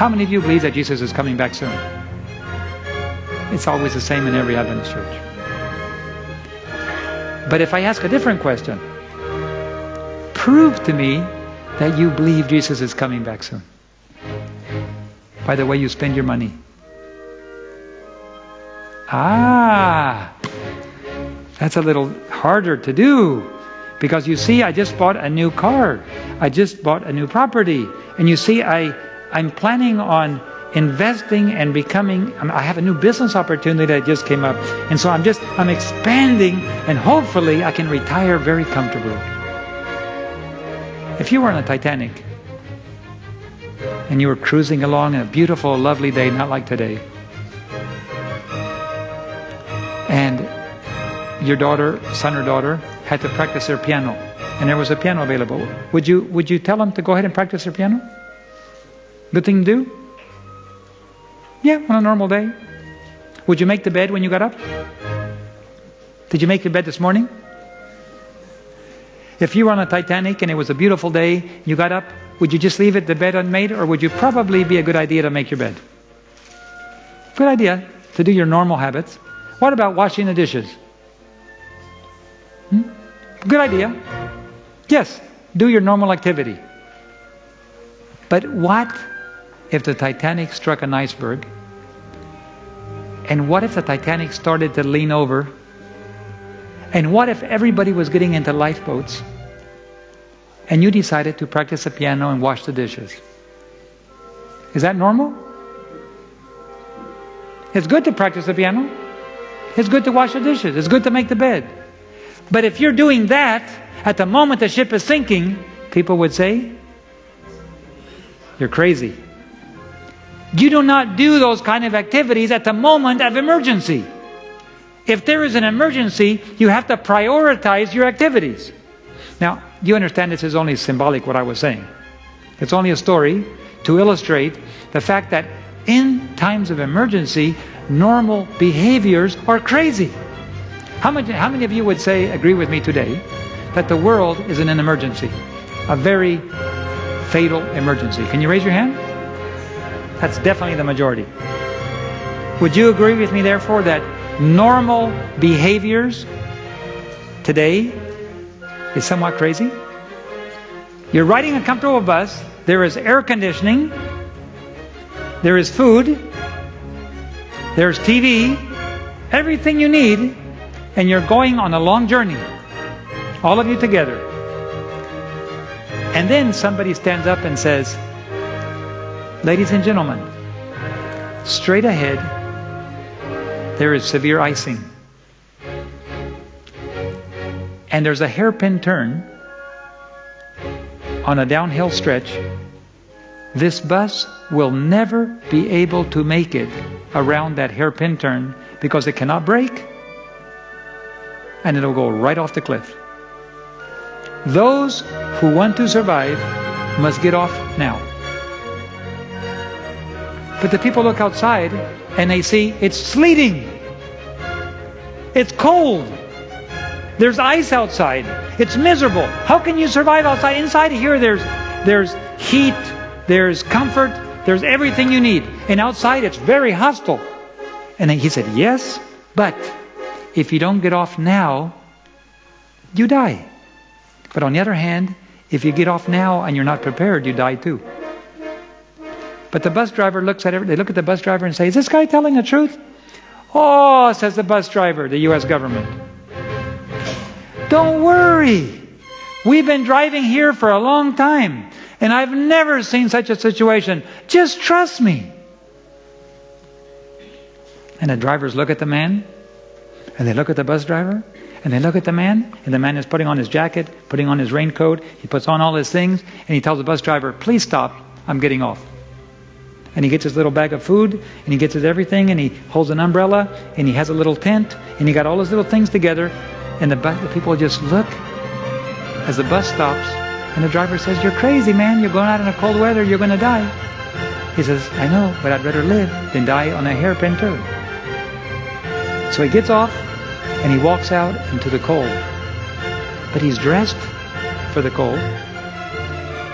How many of you believe that Jesus is coming back soon? It's always the same in every Adventist church. But if I ask a different question, prove to me that you believe Jesus is coming back soon by the way you spend your money. That's a little harder to do. Because you see, I just bought a new car. I just bought a new property. And you see, I'm planning on investing and becoming, I have a new business opportunity that just came up. And so I'm expanding, and hopefully I can retire very comfortably. If you were on a Titanic and you were cruising along a beautiful, lovely day, not like today, and your son or daughter had to practice their piano, and there was a piano available, would you tell them to go ahead and practice their piano? Good thing to do? Yeah, on a normal day. Would you make the bed when you got up? Did you make your bed this morning? If you were on a Titanic and it was a beautiful day, you got up, would you just leave the bed unmade, or would you probably be a good idea to make your bed? Good idea to do your normal habits. What about washing the dishes? Good idea. Yes, do your normal activity. But what if the Titanic struck an iceberg? And what if the Titanic started to lean over? And what if everybody was getting into lifeboats and you decided to practice the piano and wash the dishes? Is that normal? It's good to practice the piano. It's good to wash the dishes. It's good to make the bed. But if you're doing that, at the moment the ship is sinking, people would say, you're crazy. You do not do those kind of activities at the moment of emergency. If there is an emergency, you have to prioritize your activities. Now, you understand this is only symbolic, what I was saying. It's only a story to illustrate the fact that in times of emergency, normal behaviors are crazy. How many of you would agree with me today, that the world is in an emergency? A very fatal emergency. Can you raise your hand? That's definitely the majority. Would you agree with me, therefore, that normal behaviors today is somewhat crazy? You're riding a comfortable bus. There is air conditioning. There is food. There's TV. Everything you need. And you're going on a long journey. All of you together. And then somebody stands up and says, ladies and gentlemen, straight ahead, there is severe icing. And there's a hairpin turn on a downhill stretch. This bus will never be able to make it around that hairpin turn because it cannot brake, and it'll go right off the cliff. Those who want to survive must get off now. But the people look outside and they see it's sleeting. It's cold. There's ice outside. It's miserable. How can you survive outside? Inside here there's heat, there's comfort, there's everything you need. And outside it's very hostile. And then he said, yes, but if you don't get off now, you die. But on the other hand, if you get off now and you're not prepared, you die too. But the bus driver they look at the bus driver and say, is this guy telling the truth? Oh, says the bus driver, the U.S. government. Don't worry. We've been driving here for a long time, and I've never seen such a situation. Just trust me. And the drivers look at the man, and they look at the bus driver, and they look at the man, and the man is putting on his jacket, putting on his raincoat, he puts on all his things, and he tells the bus driver, please stop, I'm getting off. And he gets his little bag of food, and he gets his everything, and he holds an umbrella, and he has a little tent, and he got all his little things together, and the people just look as the bus stops, and the driver says, you're crazy, man, you're going out in the cold weather, you're going to die. He says, I know, but I'd rather live than die on a hairpin turn. So he gets off, and he walks out into the cold. But he's dressed for the cold.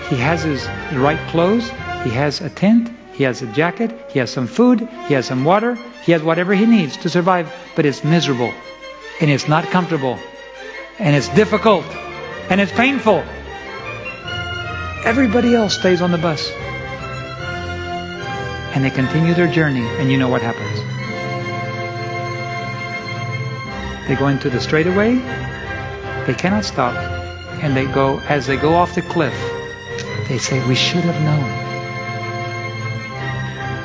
He has his right clothes. He has a tent. He has a jacket, he has some food, he has some water, he has whatever he needs to survive, but it's miserable, and it's not comfortable, and it's difficult, and it's painful. Everybody else stays on the bus. And they continue their journey, and you know what happens. They go into the straightaway, they cannot stop, and as they go off the cliff, they say, we should have known.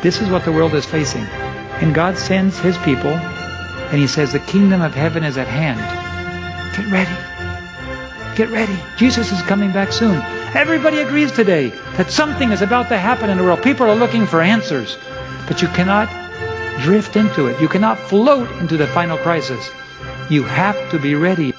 This is what the world is facing. And God sends His people, and He says, the kingdom of heaven is at hand. Get ready. Get ready. Jesus is coming back soon. Everybody agrees today that something is about to happen in the world. People are looking for answers. But you cannot drift into it. You cannot float into the final crisis. You have to be ready.